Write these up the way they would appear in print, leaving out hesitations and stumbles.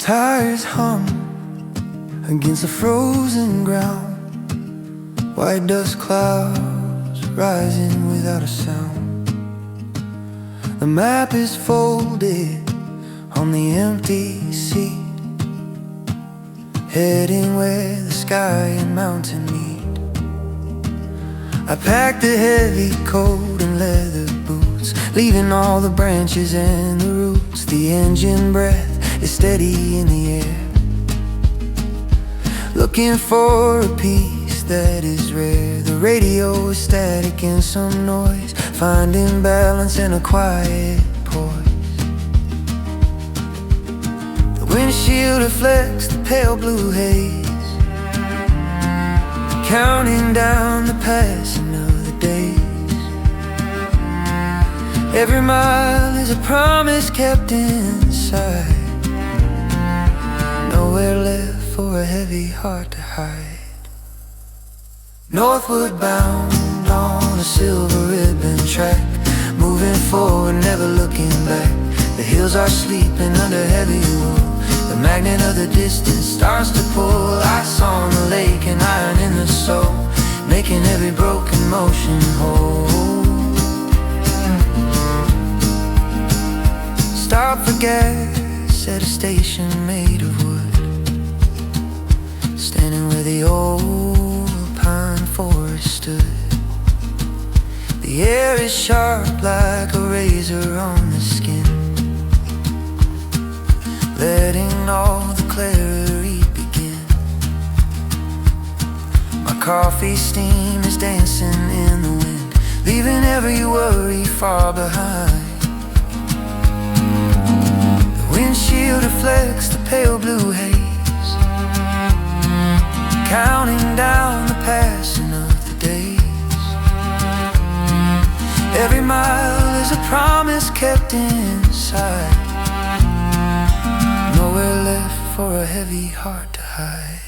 tires hum against the frozen ground. White dust clouds rising without a sound. The map is folded on the empty seat, heading where the sky and mountain meet. I packed a heavy coat and leather boots, leaving all the branches and the roots. The engine breath is steady in the air, looking for a peace that is rare. The radio is static and some noise, finding balance in a quiet poise. The windshield reflects the pale blue haze, counting down the passing of the days. Every mile is a promise kept inside, nowhere left for a heavy heart to hide. Northward bound on a silver ribbon track, moving forward, never looking back. The hills are sleeping under heavy wool. The magnet of the distance starts to pull. Ice on the lake and iron in the soul, making every broken motion whole. Stop for gas at a station made of wood, standing where the old pine forest stood. The air is sharp like a razor on the skin, letting all the clarity begin. My coffee steam is dancing in the wind, leaving every worry far behind. Windshield reflects the pale blue haze, counting down the passing of the days. Every mile is a promise kept inside, nowhere left for a heavy heart to hide.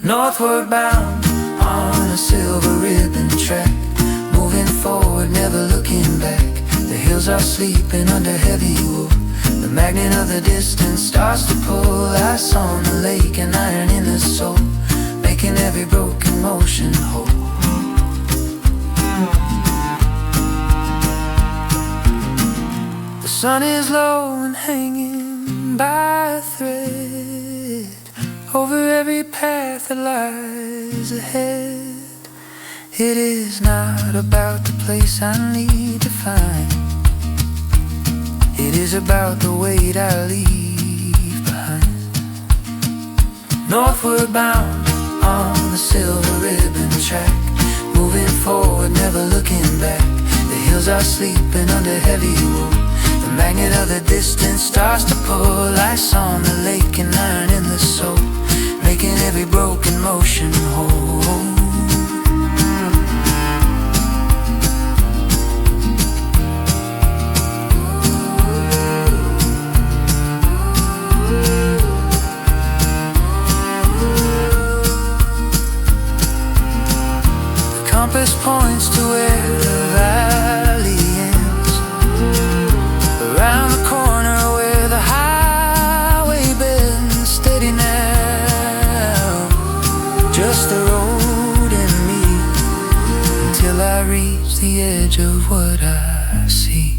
Northward bound on a silver ribbon track, moving forward, never looking back. The hills are sleeping under heavy wool. The magnet of the distance starts to pull. Ice on the lake and iron in the soul, making every broken motion whole. The sun is low and hanging by a thread over every path that lies ahead. It is not about the place I need to find, it is about the weight I leave behind. Northward bound on the silver ribbon track, moving forward, never looking back. The hills are sleeping under heavy wool. The magnet of the distance starts to pull. Ice on the lake and iron in the soul, making every broken motion whole. Compass points to where the valley ends, around the corner where the highway bends. Steady now, just the road and me, until I reach the edge of what I see.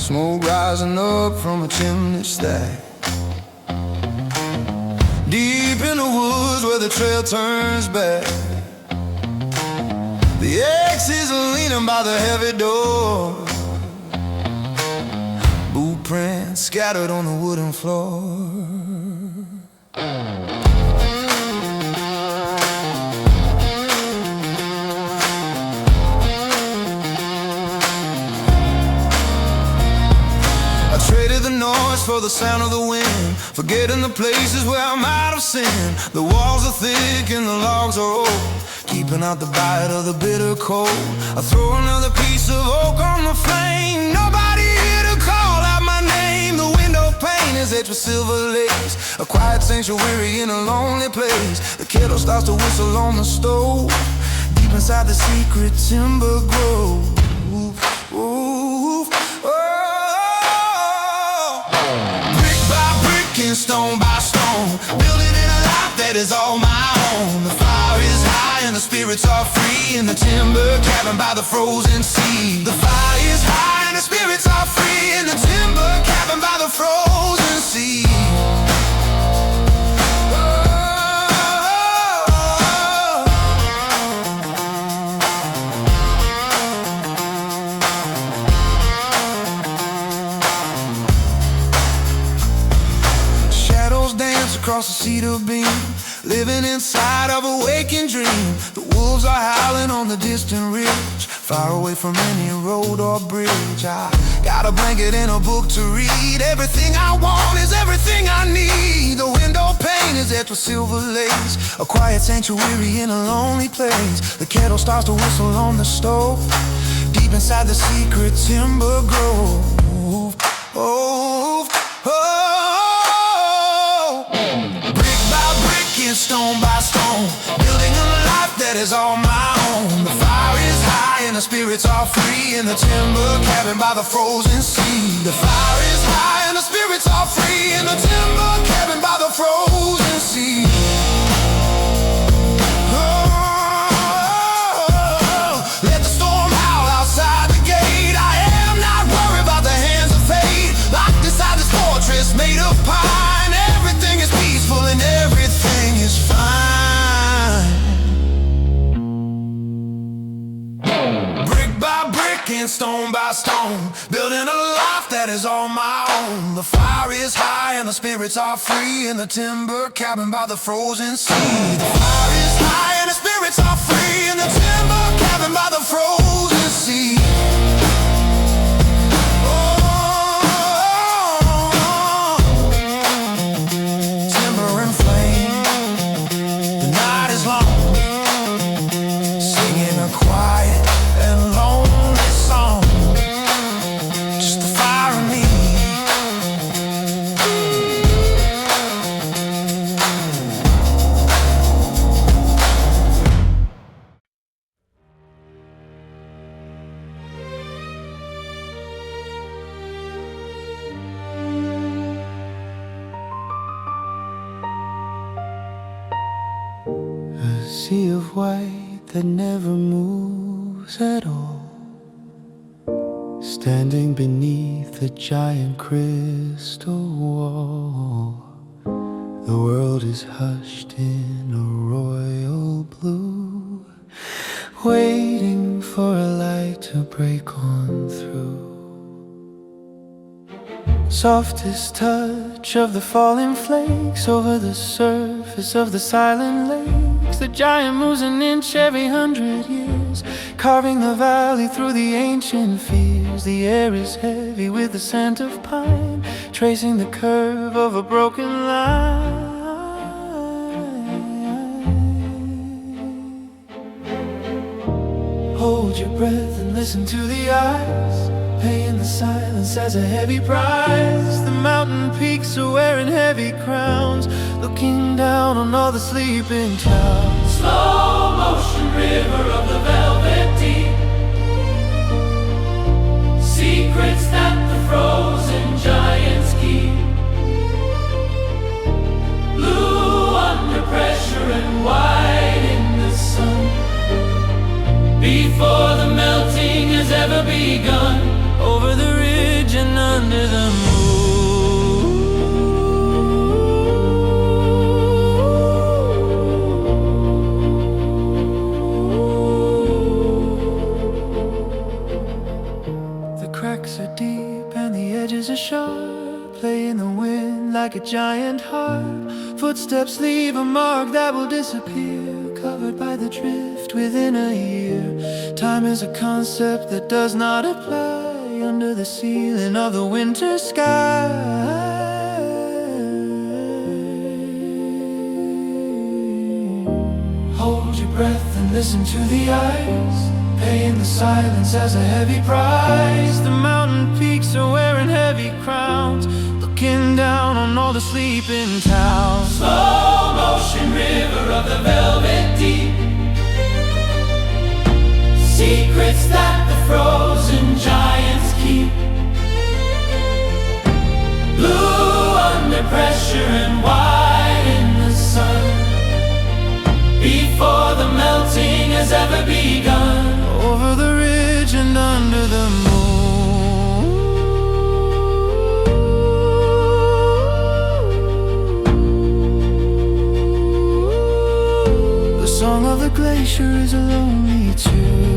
smoke rising up from a chimney stack. Deep in the woods where the trail turns back, the axe is leaning by the heavy door. Boot prints scattered on the wooden floor. I traded the noise for the sound of the wind, forgetting the places where I might have sinned. The walls are thick and the logs are old, keeping out the bite of the bitter cold. I throw another piece of oak on the flame. Nobody here to call out my name. The window pane is etched with silver lace, a quiet sanctuary in a lonely place. The kettle starts to whistle on the stove, deep inside the secret timber grove. Brick by brick and stone by stone, building in a life that is all my own. The fire is high and the spirits are free in the timber cabin by the frozen sea. The fire is high and the spirits are free in the timber cabin by the frozen sea. Shadows dance across the cedar beam, living inside of a waking dream. The wolves are howling on the distant ridge, far away from any road or bridge. I got a blanket and a book to read. Everything I want is everything I need. The window pane is etched with silver lace, a quiet sanctuary in a lonely place. The kettle starts to whistle on the stove, deep inside the secret timber grove. Stone by stone, building a life that is all my own. The fire is high and the spirits are free in the timber cabin by the frozen sea. The fire is high and the spirits are free in the timber cabin by the frozen sea. Let the storm howl outside the gate. I am not worried about the hands of fate. Locked inside this fortress made of pine, everything is peaceful and everything is fine. Brick by brick and stone by stone, building a life that is all my own. The fire is high and the spirits are free in the timber cabin by the frozen sea. The fire is high and the spirits are free in the timber cabin by the frozen sea. Sea of white that never moves at all, standing beneath a giant crystal wall. The world is hushed in a royal blue, waiting for a light to break on through. Softest touch of the falling flakes over the surface of the silent lakes. The giant moves an inch every 100 years, carving the valley through the ancient fears. The air is heavy with the scent of pine, tracing the curve of a broken line. Hold your breath and listen to the eyes, paying the silence as a heavy price. The mountain peaks are wearing heavy crowns, looking down on all the sleeping clouds. Slow motion river of the velvet deep, secrets that the frozen giants keep. Blue under pressure and white in the sun, before the melting has ever begun. Over the ridge and tracks are deep and the edges are sharp, play in the wind like a giant harp. Footsteps leave a mark that will disappear, covered by the drift within a year. Time is a concept that does not apply under the ceiling of the winter sky. Hold your breath and listen to the ice, paying the silence as a heavy price. The mountain peaks are wearing heavy crowns, looking down on all the sleeping towns. Slow motion river of the velvet deep, secrets that the frozen giants keep. Blue under pressure and white in the sun, before the melting has ever begun. Over the ridge and under the moon, the song of the glacier is a lonely tune.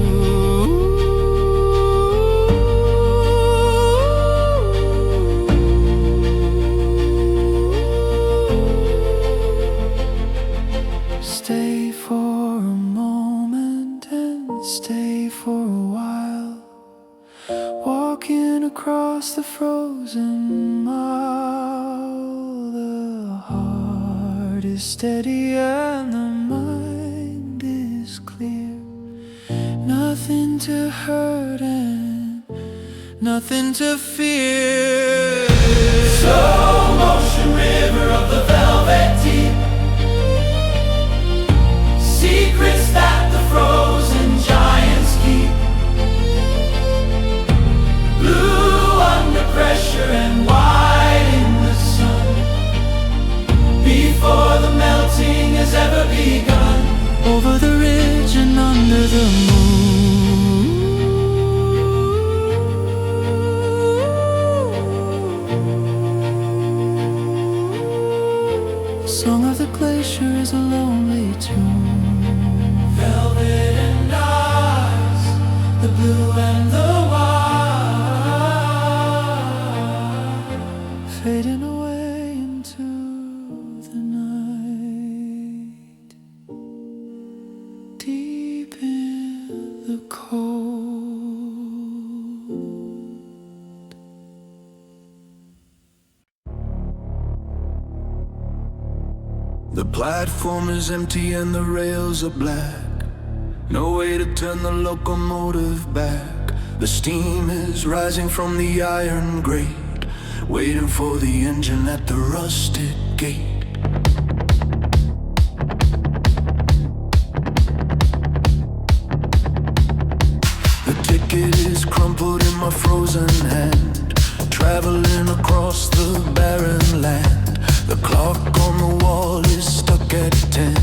Stay for a moment and stay for a while, walking across the frozen mile. The heart is steady and the mind is clear, nothing to hurt and nothing to fear. Slow motion river of the velvet deep, secrets that the frozen giants keep. Blue under pressure and white in the sun, before the melting has ever begun. Over the ridge and under the moon, the song of the glacier is a lonely tune. Velvet and ice, the blue and the white, fading away into the night, deep in the cold. The platform is empty and the rails are black, no way to turn the locomotive back. The steam is rising from the iron grate, waiting for the engine at the rusted gate. The ticket is crumpled in my frozen hand, traveling across the barren land. The clock on the wall is stuck at 10,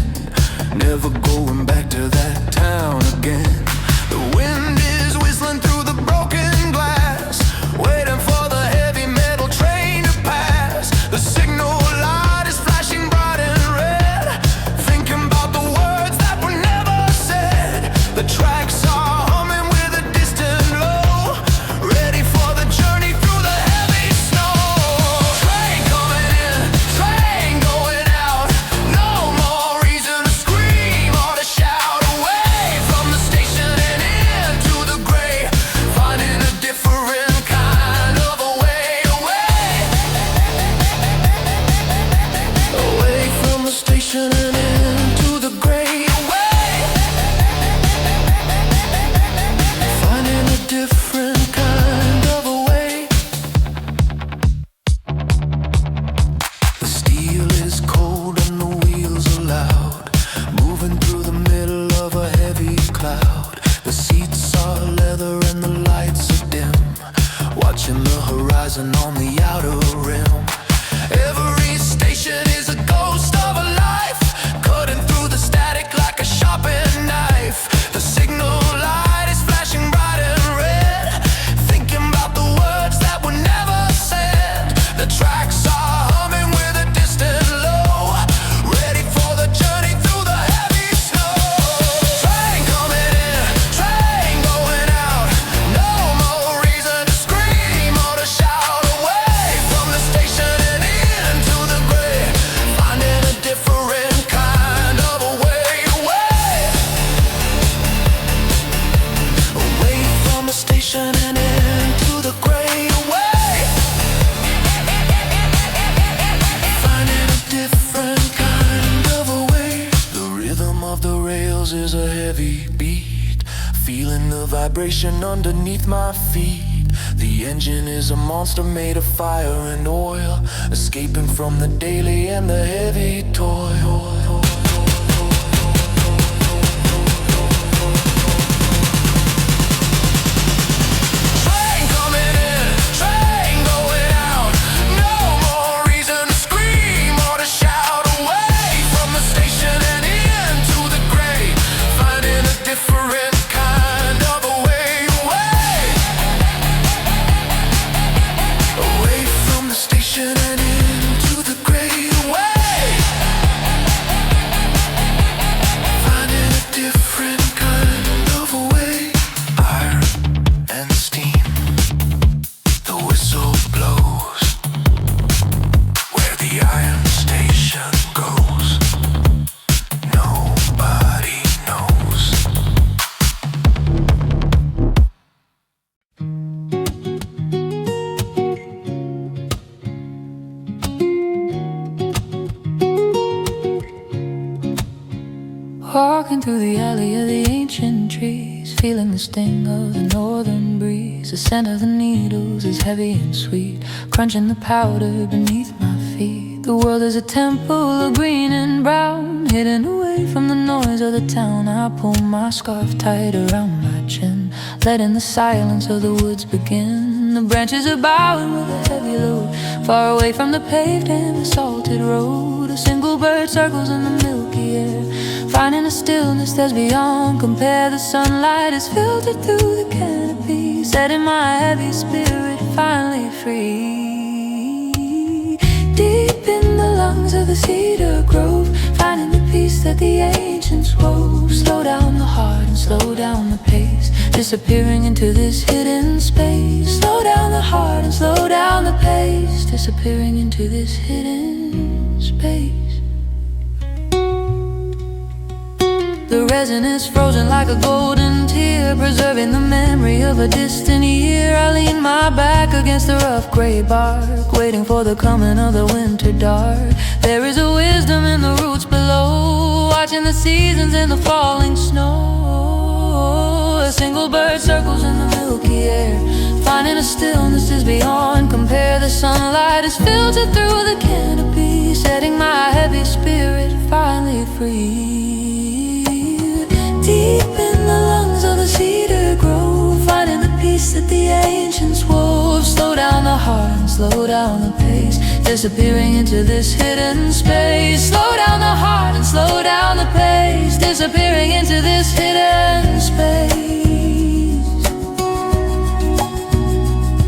never going back to that town again. The wind is whistling through the broken glass, waiting for the heavy metal train to pass. The signal light is flashing bright and red, thinking about the words that were never said. The tracks are humming with a distant low, ready for the journey through the heavy snow. Train coming in, train going out, no more reason to scream or to shout. Away from the station and into the gray, finding a different kind of a way away. Away from the station and into the gray, away, finding a different kind of a way. The steel is cold and the wheels are loud, moving through the middle of a heavy cloud. The seats are leather and the lights are dim, watching the horizon on the outer rim. Every station is a ghost of a life, cutting through the static like a sharpened knife. The signal light is flashing bright and red, thinking about the words that were never said. The tracks are humming with a distant low, ready for the journey through the heavy snow. Train coming in, train going out, no more reason to scream station and into the gray away. Finding a different kind of a way. The rhythm of the rails is a heavy beat, feeling the vibration underneath my feet. The engine is a monster made of fire and oil, escaping from the daily and the heavy toil. Walking through the alley of the ancient trees, feeling the sting of the northern breeze. The scent of the needles is heavy and sweet, crunching the powder beneath my feet. The world is a temple of green and brown, hidden away from the noise of the town. I pull my scarf tight around my chin, letting the silence of the woods begin. The branches are bowing with a heavy load, far away from the paved and assaulted road. A single bird circles in the milky air, finding a stillness that's beyond compare. The sunlight is filtered through the canopy, setting my heavy spirit finally free. Deep in the lungs of the cedar grove, finding the peace that the ancients wove. Slow down the heart and slow down the pace, disappearing into this hidden space. Slow down the heart and slow down the pace, disappearing into this hidden space. The resin is frozen like a golden tear, preserving the memory of a distant year. I lean my back against the rough gray bark, waiting for the coming of the winter dark. There is a wisdom in the roots below, watching the seasons in the falling snow. A single bird circles in the milky air, finding a stillness is beyond compare. The sunlight is filtered through the canopy, setting my heavy spirit finally free. Deep in the lungs of the cedar grove, finding the peace that the ancients wove. Slow down the heart and slow down the pace, disappearing into this hidden space. Slow down the heart and slow down the pace, disappearing into this hidden space.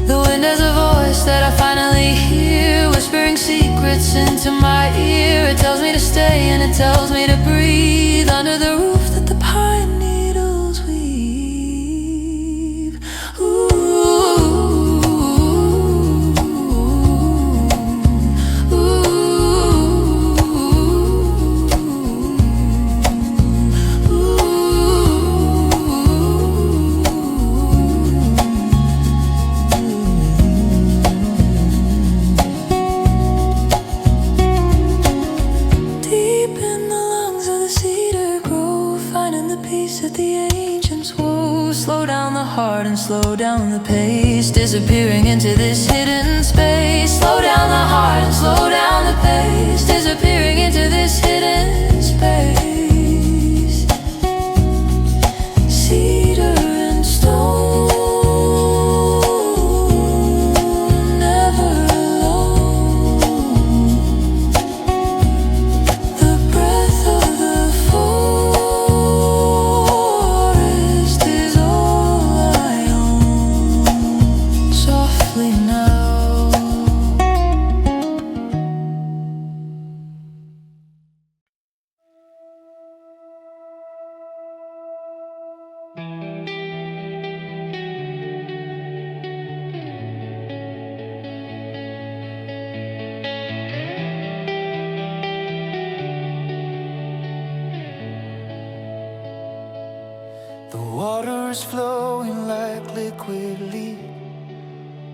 The wind has a voice that I finally hear, whispering secrets into my ear. It tells me to stay and it tells me to breathe under the roof that the pine needles weave. Ooh, ooh, Deep in the lungs of the cedar grove, finding the peace that the ancients wove. Slow down the heart and slow down the pace, disappearing into this hidden space. Slow down the heart and slow down the pace, disappearing into this hidden space. Cedar and stone, never alone. The breath of the forest is all I own. Softly now.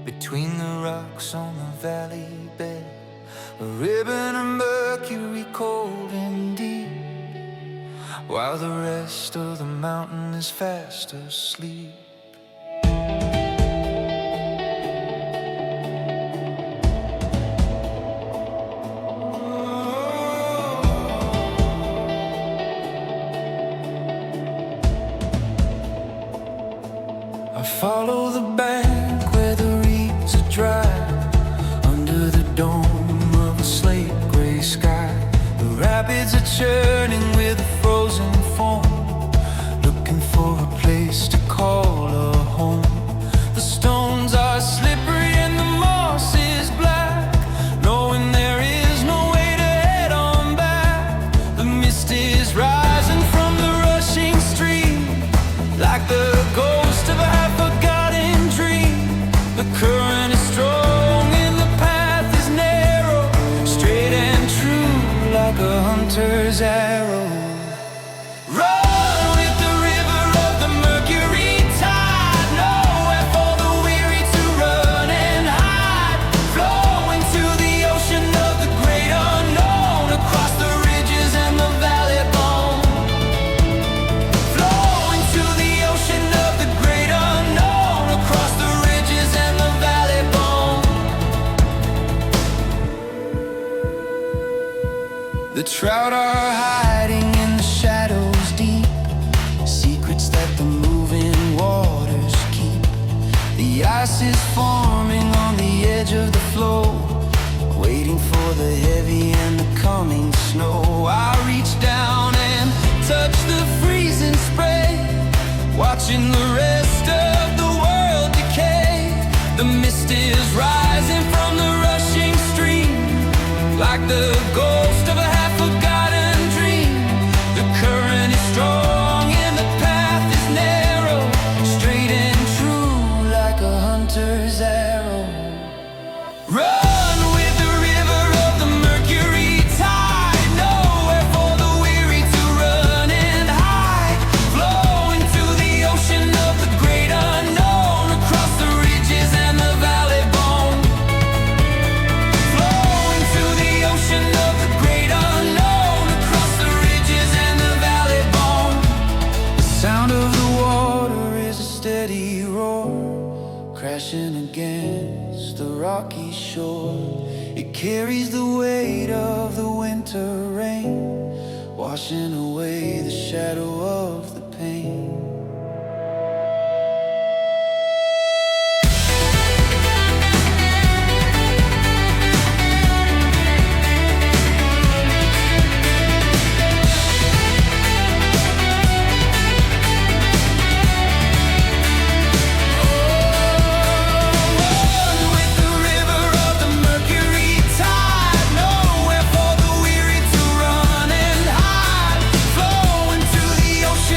between the rocks on the valley bed, a ribbon of mercury cold and deep, while the rest of the mountain is fast asleep. I follow the bank where the reeds are dry, under the dome of a slate gray sky. The rapids are churning with a frozen foam, looking for a place to call a home. The stones are slippery and the moss is black, knowing there is no way to head on back. The mist is rising from the rushing stream, like the ghost of a half-forgotten dream. The current is strong and the path is narrow, straight and true like a hunter's arrow. Run with the river of the Mercury tide, nowhere for the weary to run and hide. Flow into the ocean of the great unknown, across the ridges and the valley bone. Flow into the ocean of the great unknown, across the ridges and the valley bone. The trout are hiding in the shadows deep, secrets that the moving waters keep. The ice is forming on the edge of the flow, waiting for the heavy and the coming snow. I reach down and touch the freezing spray, watching the rest of the world decay. The mist is rising from the rushing stream, like the ghost of a half-forgotten dream. The current is strong and the path is narrow, straight and true like a hunter's arrow. Run with the river of the Mercury tide, nowhere for the weary to run and hide. Flow into the ocean of the great unknown, across the ridges and the valley bone. Flow into the ocean of the great unknown, across the ridges and the valley bone. The sound of the water is a steady roar, crashing against the rocky shore. It carries the weight of the winter rain, washing away the shadow of the pain. Run with the river of the Mercury tide, nowhere for the weary to run and hide. Flow into the ocean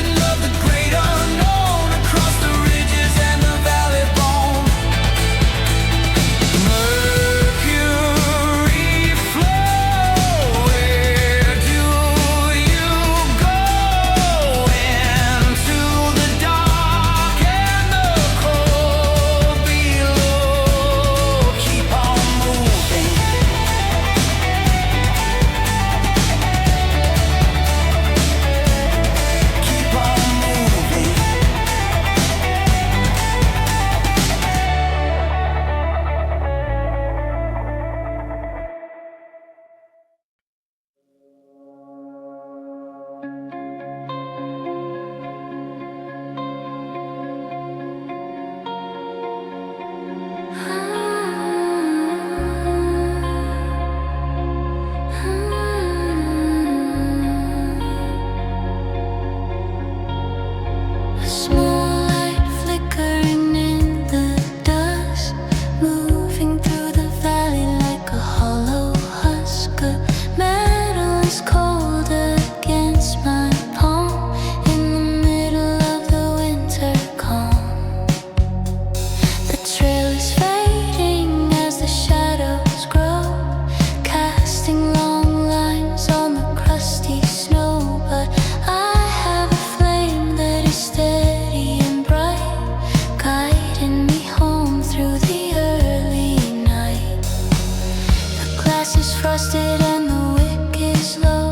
twisted and the wicked slow,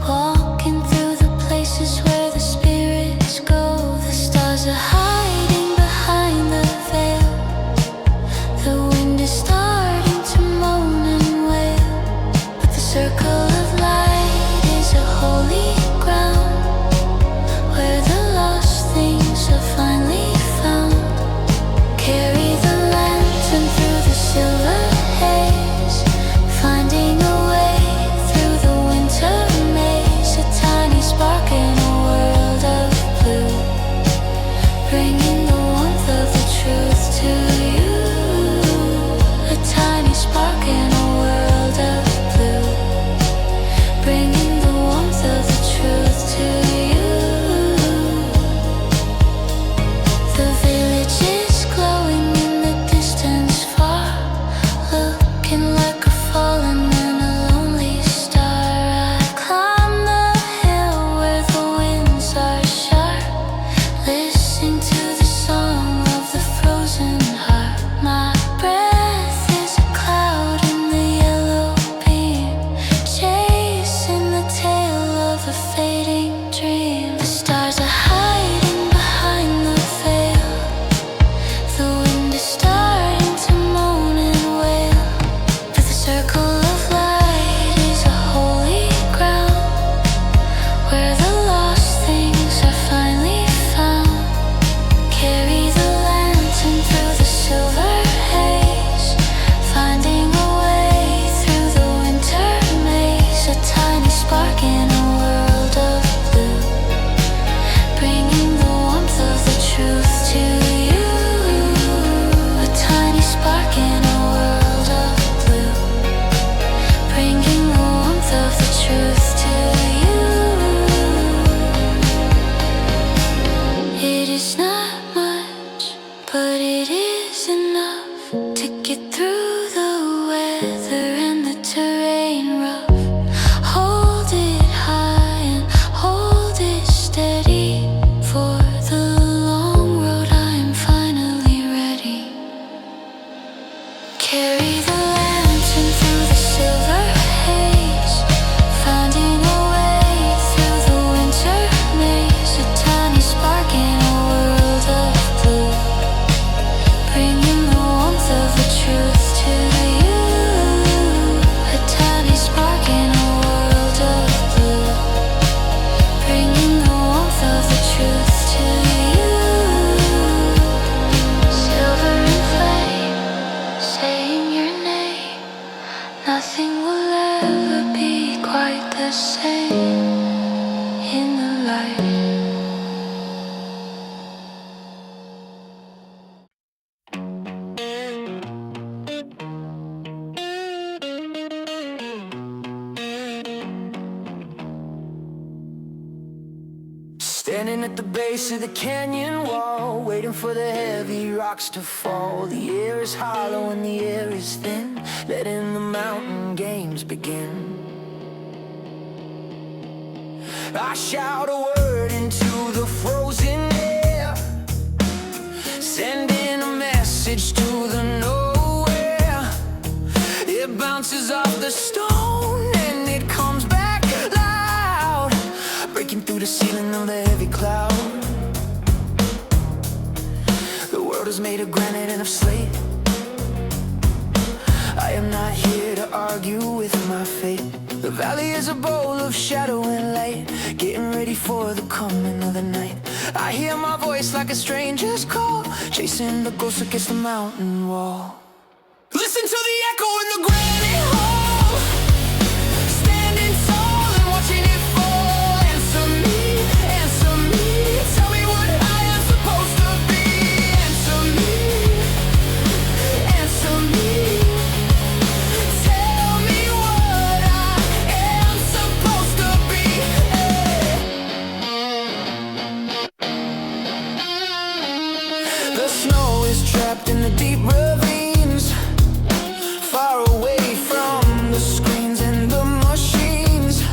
walking through the places where the spirits go. The stars are hiding behind the veil. The wind is starting to moan and wail, but the circle of light is a holy ground where the lost things are finally found. Carry the lantern through the silver haze, finding a way through the winter maze. A tiny spark in a world of blue, bringing the warmth of the truth to you. A tiny spark in a world of blue, bringing the warmth of the truth to you. The village is glowing in the distance far, looking like a fallen and a lonely star. I climb the hill where the winds are sharp, listening to the song of the frozen heart. My breath is a cloud in the yellow beam, chasing the tail of a fading dream. The stars are hiding behind the veil. The wind is starting to moan and wail, but the circle of light is a holy ground where the lost things are finally found. Carry the lantern through the silver haze, finding a way through the winter maze. A tiny spark in a world of blue, bringing the warmth of the truth to you. A tiny spark in a world of blue, bringing the warmth of the truth to you. It is not much, but it is enough to get through the weather and the terrain rough. Hold it high and hold it steady. For the long road I am finally ready. Carry the lantern through the silver haze, finding a way through the winter maze. A tiny spark in a world of blue, bringing the warmth of the truth to you. A tiny spark in a world of blue, bringing the warmth of the truth to you. Silver and flame, saying your name. Nothing will ever be quite the same in the light. Standing at the base of the canyon wall, waiting for the heavy rocks to fall. The air is hollow and the air is thin, letting the mountain games begin. I shout a word into the frozen air, sending a message to the nowhere. It bounces off the stone and it comes back loud, breaking through the ceiling of the heavy cloud. The world is made of granite and of slate. I am not here to argue with my fate. The valley is a bowl of shadow and light, getting ready for the coming of the night. I hear my voice like a stranger's call, chasing the ghost against the mountain wall. Listen to the echo in the granite hall, standing tall and watching it fall. Answer me, tell me what I am supposed to be. Answer me, tell me what I am supposed to be. The snow is trapped in the deep ravines, far away from the screens and the machines.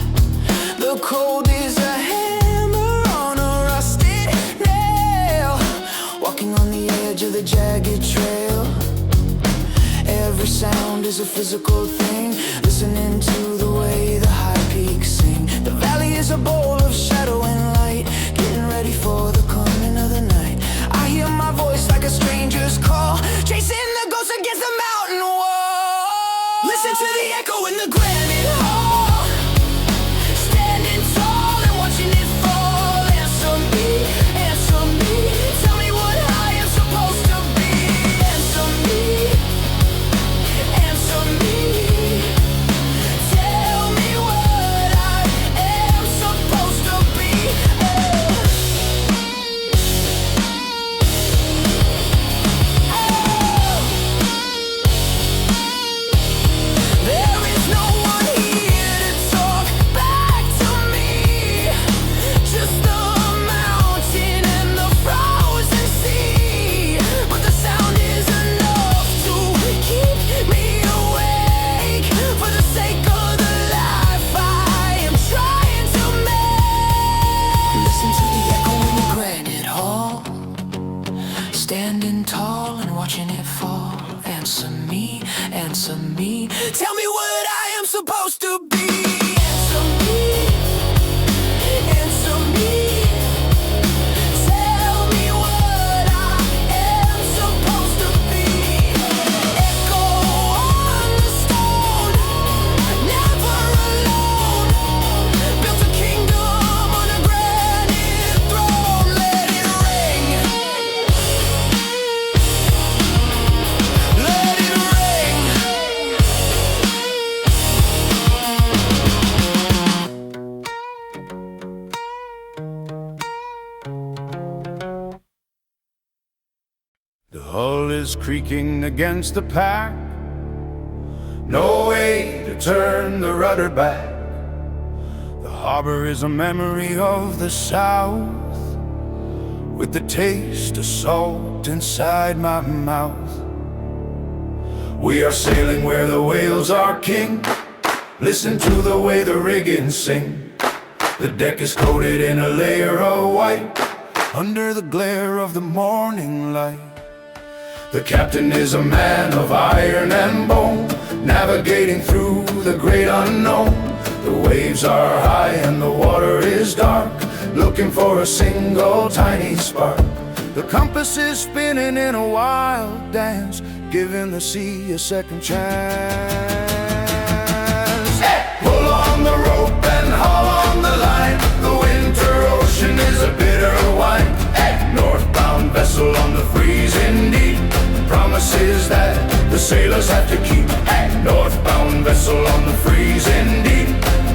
The cold is a hammer on a rusted nail, walking on the edge of the jagged trail. every sound is a physical thing. Listening to the way the high peaks sing. The valley is a bowl of shadow and light, getting ready for the coming of the night. I hear my voice like a stranger's call, chasing the ghosts against the mountain wall. Listen to the echo in the granite hall, standing tall and watching it fall. Answer me, answer me. Tell me what I am supposed to be. Answer me, answer me. Tell me what I am supposed to be. There is no one here to talk back to me, just the mountain and the frozen sea. But the sound is enough to keep me awake, for the sake of the life I am trying to make. Listen to the echo in the granite hall, standing tall and watching it fall. Answer me, answer me. Tell me what I am supposed to be. Answer me, answer me. Tell me what I am supposed to be. Echo on the stone, never alone. Built a kingdom on a granite throne. Let it ring, let it ring. The hull is creaking against the pack, no way to turn the rudder back. The harbor is a memory of the South, with the taste of salt inside my mouth. We are sailing where the whales are king. Listen to the way the rigging sing. The deck is coated in a layer of white, under the glare of the morning light. The captain is a man of iron and bone, navigating through the great unknown. The waves are high and the water is dark, looking for a single tiny spark. The compass is spinning in a wild dance, giving the sea a second chance. Hey! Pull on the rope and haul on the line. The winter ocean is a bitter wine. Hey! Northbound vessel on the freezing deep, promises that the sailors have to keep. Hey! Northbound vessel on the freezing deep,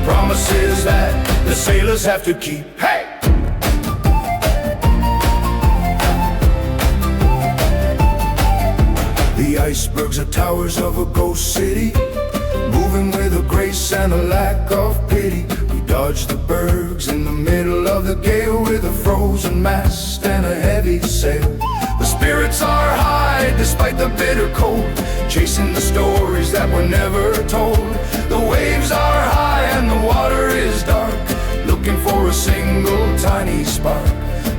promises that the sailors have to keep. Hey! The icebergs are towers of a ghost city, moving with a grace and a lack of pity. We dodge the bergs in the middle of the gale, with a frozen mast and a heavy sail. The spirits are high despite the bitter cold, chasing the stories that were never told. The waves are high and the water is dark, looking for a single tiny spark.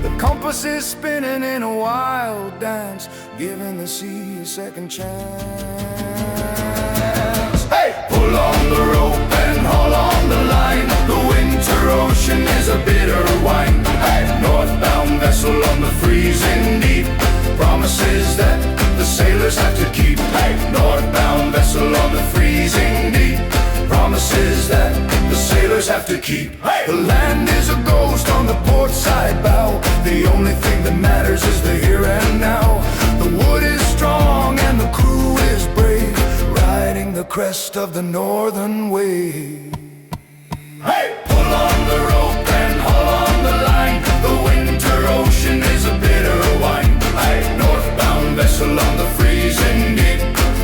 The compass is spinning in a wild dance, giving the sea a second chance. Hey! Pull on the rope and haul on the line. The winter ocean is a bitter wine. Hey! Northbound vessel on the freezing deep, promises that the sailors have to keep. Hey! Northbound vessel on the freezing deep, promises that the sailors have to keep. Hey! The land is a ghost on the port side bow. The only thing that matters is the here and now. The wood is strong and the crew is brave, riding the crest of the northern wave. Hey! Pull on the rope and haul on the line. The winter ocean is a bitter wine. Hey! Northbound vessel on the freezing deep,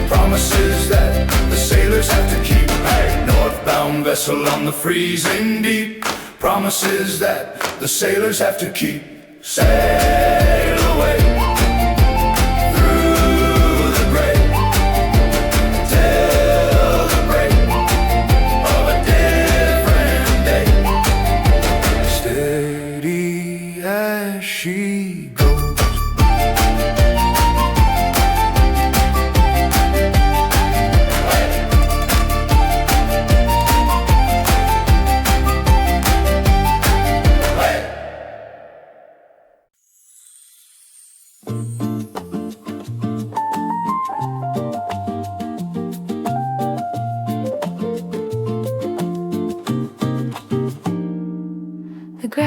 promises that the sailors have to keep. Hey! Northbound vessel on the freezing deep, promises that the sailors have to keep. Sail away through the gray, till the break of a different day. Steady as she goes.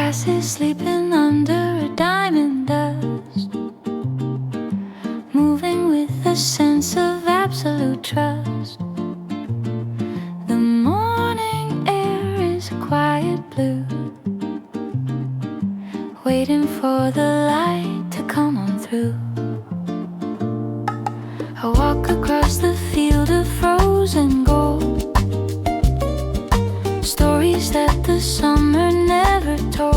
grass is sleeping under a diamond dust, moving with a sense of absolute trust. The morning air is a quiet blue, waiting for the light to come on through. I walk across the field of frozen gold, stories that the summer never told.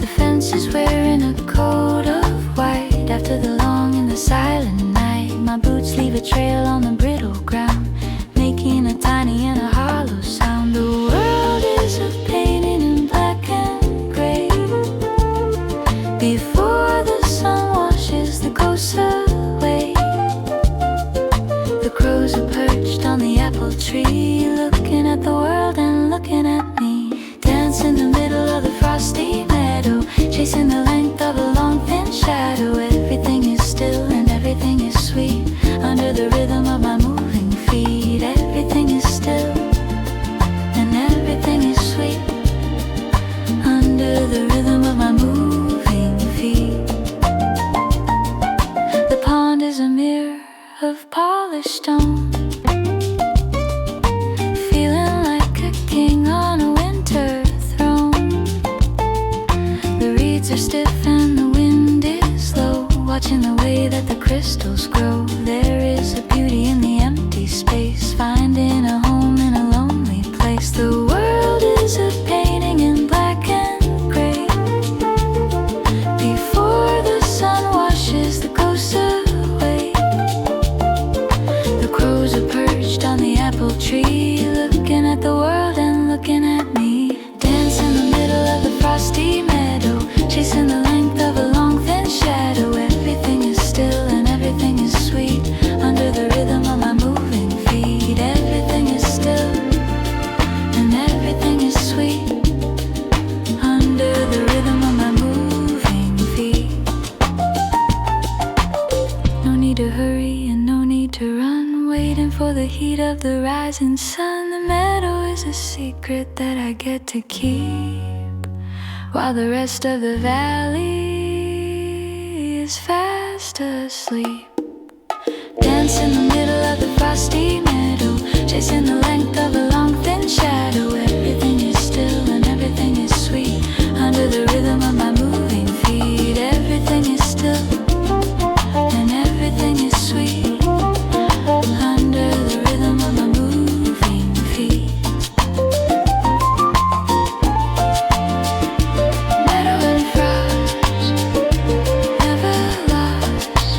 The fence is wearing a coat of white. After the long and the silent night, my boots leave a trail on the brittle ground, making a tiny and a hollow sound. The world is a painting in black and gray, before the sun washes the ghosts away. The crows are perched on the apple tree, looking at the world and looking at me. Dance in the middle of the frosty meadow, chasing the length of a long thin shadow. Everything is still and everything is sweet, under the rhythm of my moving feet. Everything is still and everything is sweet, under the rhythm of my moving feet. The pond is a mirror of polished stone, feeling like a king on a winter throne. The reeds are stiff and the wind is low, watching the way that the crystals grow. There is a beauty in the empty space, finding a home in a lonely place. The world is a painting in black and gray, before the sun washes the ghosts away. The crows are perched on the apple tree, looking at the world and looking at me. Dance in the middle of the frosty meadow, chasing the length of a long thin shadow. Everything is still and everything is sweet, under the rhythm of my moving feet. Everything is still and everything is sweet, under the rhythm of my moving feet. No need to hurry and no need to run, waiting for the heat of the rising sun. The meadow is a secret that I get to keep, while the rest of the valley is fast asleep. Dance in the middle of the frosty meadow, chasing the length of a long thin shadow. Everything is still and everything is sweet, under the rhythm of my moving feet. Everything is still and everything is sweet, under the rhythm of my moving feet. Meadow and frost, never lost.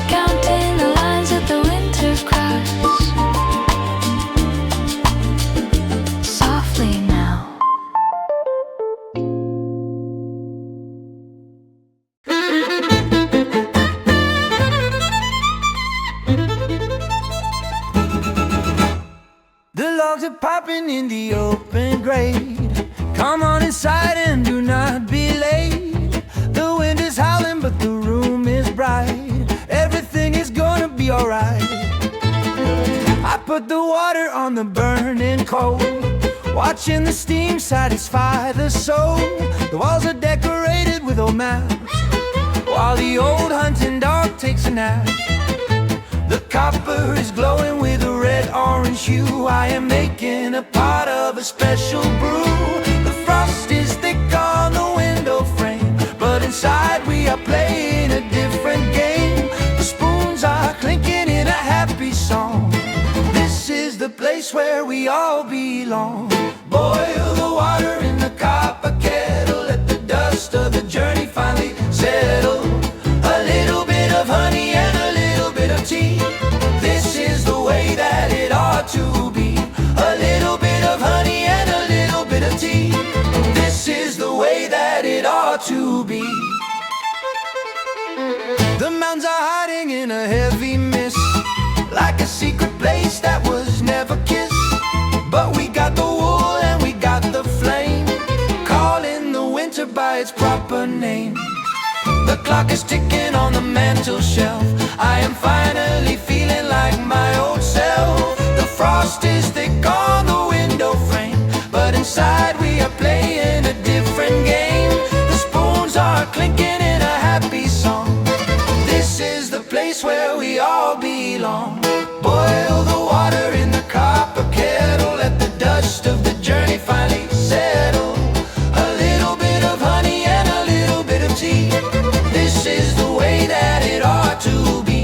Counting the lines that the winter cross, softly now. The logs are popping in the open grate. Come on inside and do not be late. The wind is howling but the room is bright. Everything is gonna be alright. I put the water on the burning coal, watching the steam satisfy the soul. The walls are decorated with old maps, while the old hunting dog takes a nap. The copper is glowing with a red-orange hue. I am making a pot of a special brew. The frost is thick on the window frame, but inside we are playing a different game. The spoons are clinking in a happy song. This is the place where we all belong. Boil the water in the copper kettle, let the dust of the journey finally settle. A little bit of honey and a little bit of tea. This is the way that it ought to be. A little bit of honey and a little bit of tea. This is the way that it ought to be. The mountains are hiding in a heavy mist, like a secret place that was never kissed. But we got the wool and we got the flame, calling the winter by its proper name. The clock is ticking on the mantel shelf. I am finally feeling like my old self. frost is thick on the window frame, but inside we are playing a different game. The spoons are clinking in a happy song. This is the place where we all belong. Boil the water in the copper kettle, let the dust of the journey finally settle. A little bit of honey and a little bit of tea. This is the way that it ought to be.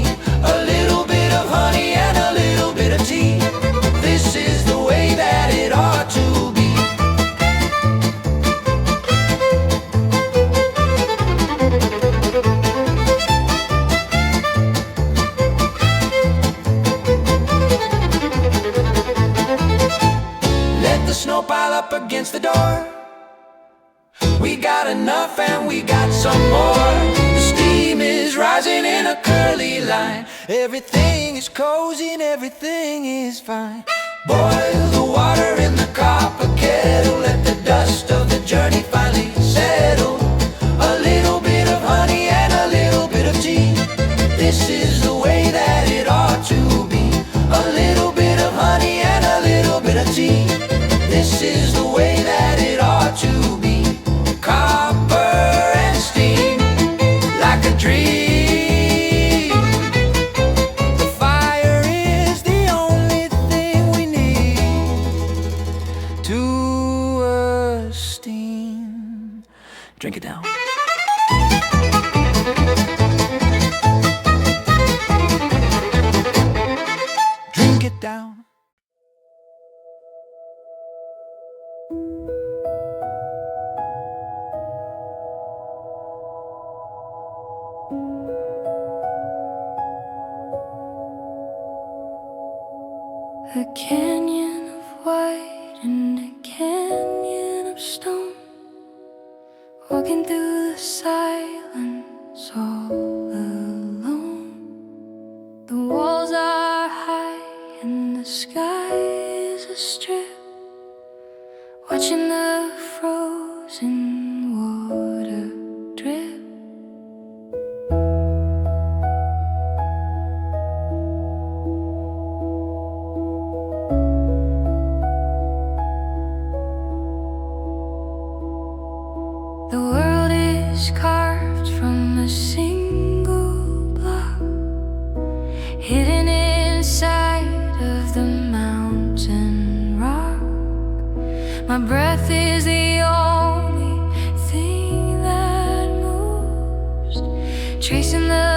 A little bit of honey and a little bit of tea. This is the way that it ought to be. Let the snow pile up against the door. We got enough and we got some more. The steam is rising in a curly line. Everything is cozy and everything is fine. Boil the water in the copper kettle, let the dust of the journey finally settle. A little bit of honey and a little bit of tea. This is the way that it ought to be. A little bit of honey and a little bit of tea. This is the way that it ought to be. Copper and steam, like a dream. The fire is the only thing we need to steam. Drink it down. Drink it down. A canyon of white and a canyon of stone, walking through the silence all alone. The walls are high and the sky is a strip, watching the frozen water drip. The world is carved from a single block, hidden inside of the mountain rock. My breath is the only thing that moves, tracing the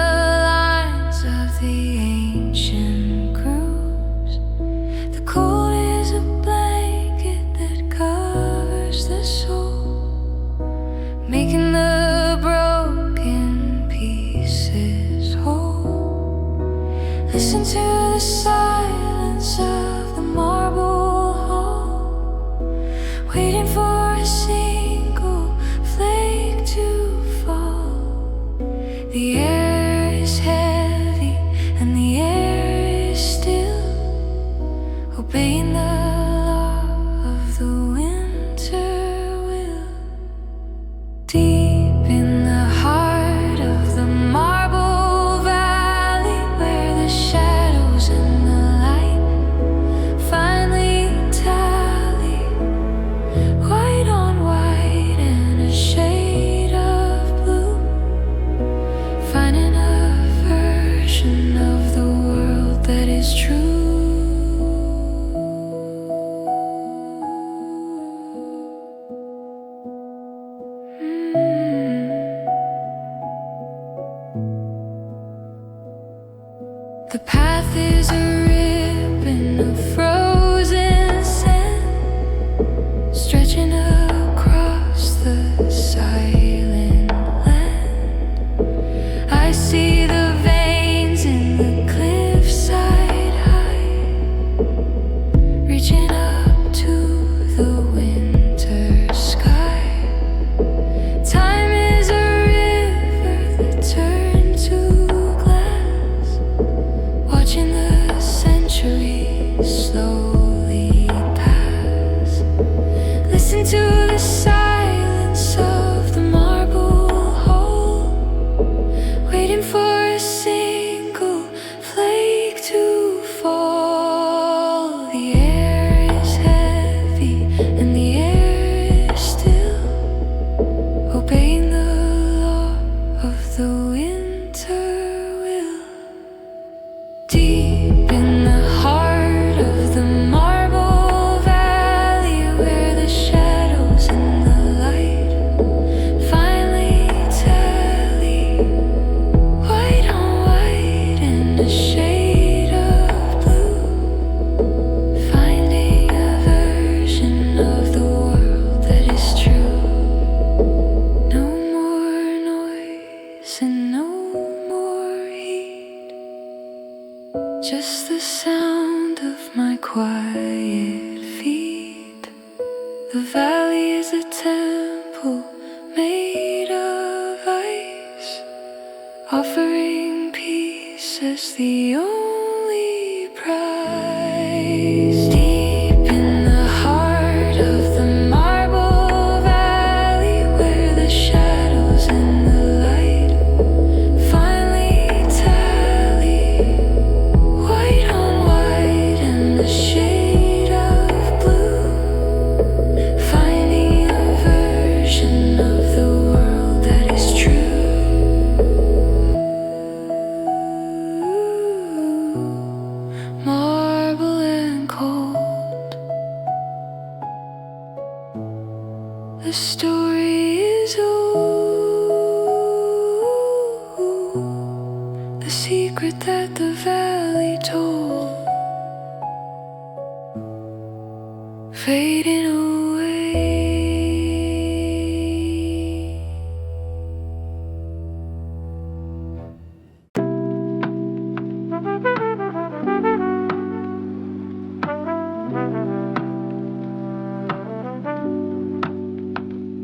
lines of the ancient grooves. The cold is a blanket that covers the soul, making the broken pieces whole. Listen to the silence of the marble hall, waiting for a single flake to fall. The air is heavy and the air is still, obeying the law of the winter will. Deep in the heart of the marble valley, where the shadows and the light finally tally, white on white and a shade of blue, finding a version of the world that is true. The path is a ribbon of frozen sand, stretching across the silent land. I see the veins in the cliffside high, reaching up to the winter sky. Time is a river that turns to glass, watching the centuries slow obeying the law of the winter will. Deep in the heart of the marble valley, where the shadows and the light finally tally, white on white in a shade of blue, finding a version of the world that is true. No more noise and no more heat, just the sound of my quiet feet. The valley is a temple made of ice, offering peace as the only prize. Deep in the heart of the marble valley, where the shadows and the light finally tally, white on white in the shade of blue, finding a version of the world that is true. Marble and cold, the story is old, the secret that the valley told, fading away.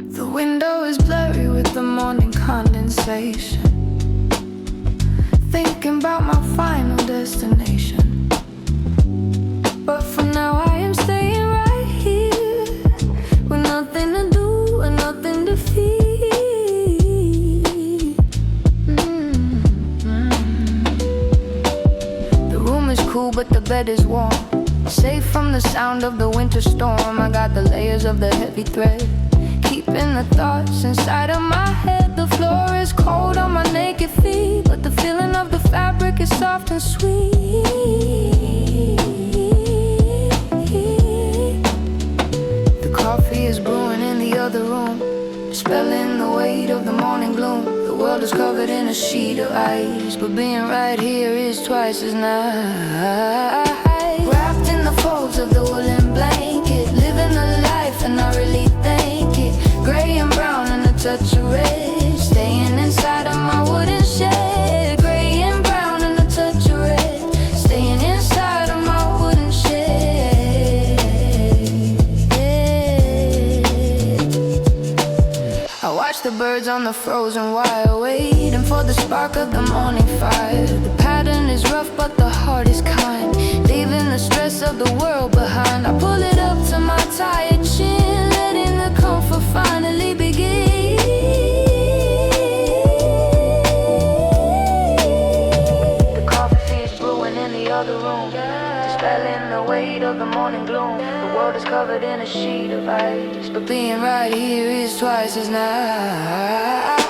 The window is blurry with the morning condensation, thinking about my final destination. But for now I am staying right here, with nothing to do and nothing to fear. The room is cool but the bed is warm, safe from the sound of the winter storm. I got the layers of the heavy thread, keeping the thoughts inside of my head. The floor is cold on my naked feet, but the feeling of the fabric is soft and sweet. The coffee is brewing in the other room, dispelling the weight of the morning gloom. The world is covered in a sheet of ice, but being right here is twice as nice. Wrapped in the folds of the woolen blanket, living the life and I really think it. Gray and brown and a touch of red, staying inside of my wooden shed. Gray and brown and a touch of red, staying inside of my wooden shed. I watch the birds on the frozen wire, waiting for the spark of the morning fire. The pattern is rough but the heart is kind, leaving the stress of the world behind. I pull it up to my tired chin, letting the comfort finally begin. The coffee is brewing in the other room, dispelling the weight of the morning gloom. The world is covered in a sheet of ice, but being right here is twice as nice.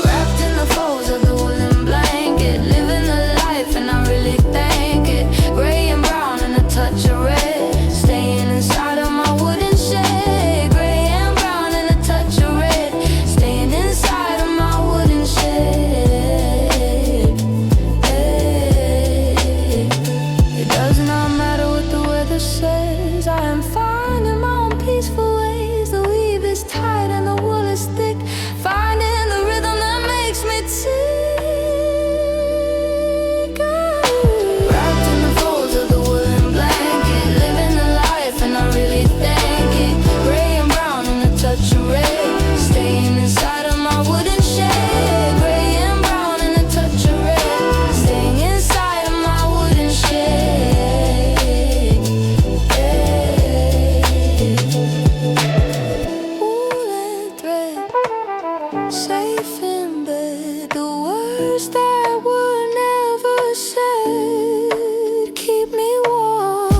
Wrapped in the folds of the woolen blanket, living the life and I really think it. Gray and brown and a touch of red, staying inside of my wooden shed. Gray and brown and a touch of red, staying inside of my wooden shed. It does not matter what the weather says, I am finding my own peaceful ways. The weave is tight and the wool is thick, finding the rhythm that makes me tick. Wrapped in the folds of the woolen blanket, living the life and I really think it. Gray and brown and a touch of red, staying inside of my wooden shed. Gray and brown and a touch of red, staying inside of my wooden shed. Woolen thread, safe in bed, the words that were never said keep me warm.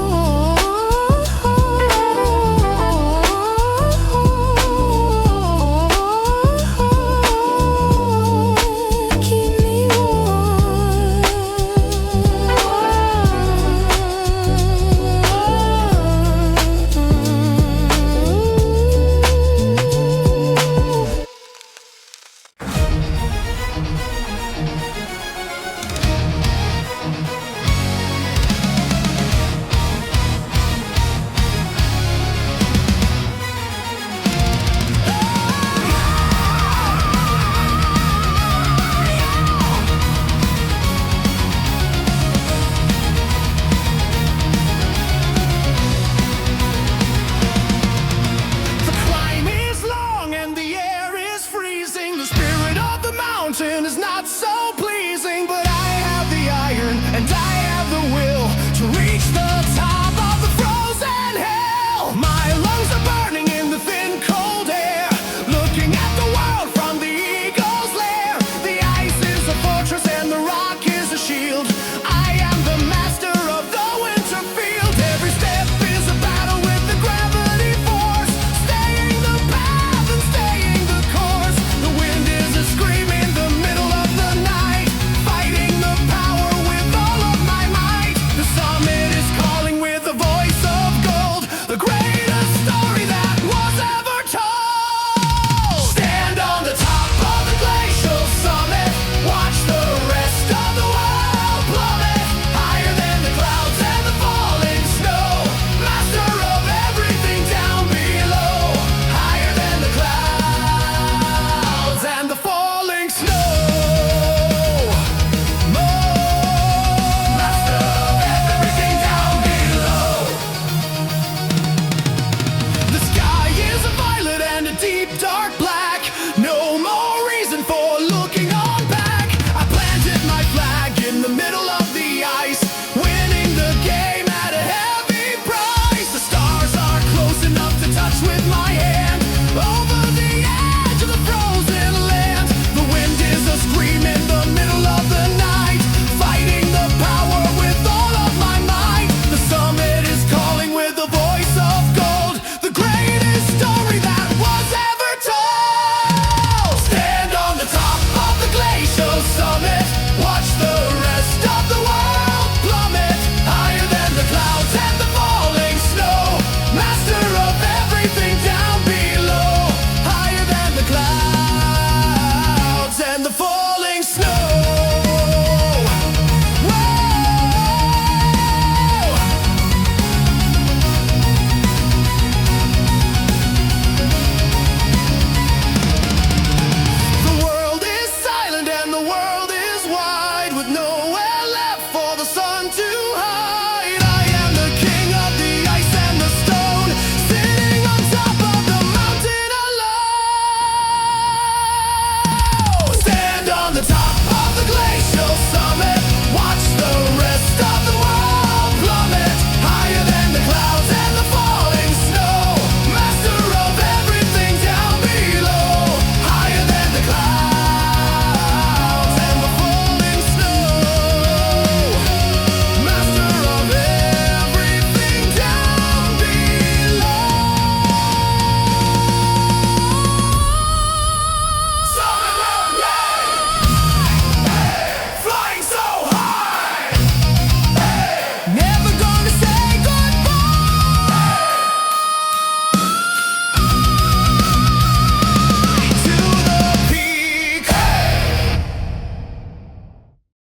mountain is not